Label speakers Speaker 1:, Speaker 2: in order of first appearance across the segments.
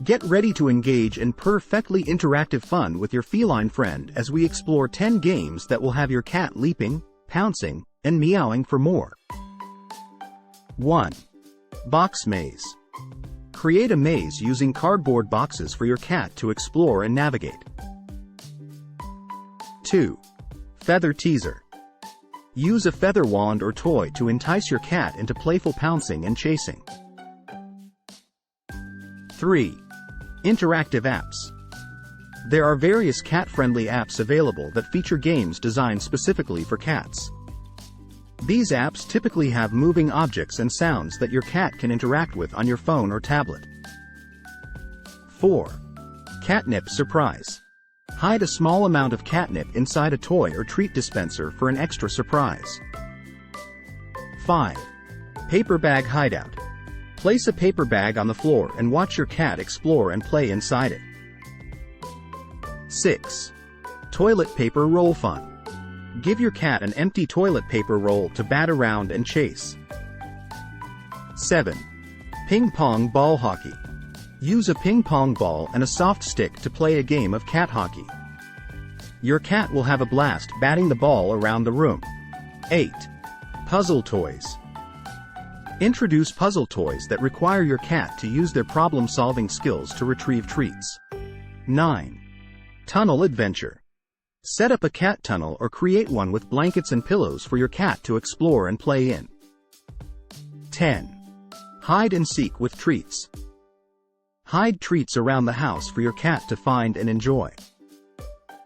Speaker 1: Get ready to engage in perfectly interactive fun with your feline friend as we explore 10 games that will have your cat leaping, pouncing, and meowing for more. 1. Box Maze. Create a maze using cardboard boxes for your cat to explore and navigate. 2. Feather Teaser. Use a feather wand or toy to entice your cat into playful pouncing and chasing. 3. Interactive Apps. There are various cat-friendly apps available that feature games designed specifically for cats. These apps typically have moving objects and sounds that your cat can interact with on your phone or tablet. 4. Catnip Surprise. Hide a small amount of catnip inside a toy or treat dispenser for an extra surprise. 5. Paper Bag Hideout. Place a paper bag on the floor and watch your cat explore and play inside it. 6. Toilet Paper Roll Fun. Give your cat an empty toilet paper roll to bat around and chase. 7. Ping Pong Ball Hockey. Use a ping pong ball and a soft stick to play a game of cat hockey. Your cat will have a blast batting the ball around the room. 8. Puzzle Toys. Introduce puzzle toys that require your cat to use their problem-solving skills to retrieve treats. 9. Tunnel Adventure. Set up a cat tunnel or create one with blankets and pillows for your cat to explore and play in. 10. Hide and Seek with Treats. Hide treats around the house for your cat to find and enjoy.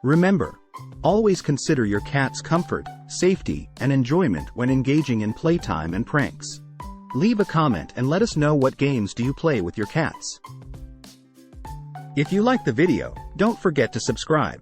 Speaker 1: Remember, always consider your cat's comfort, safety, and enjoyment when engaging in playtime and pranks. Leave a comment and let us know what games do you play with your cats. If you like the video, don't forget to subscribe.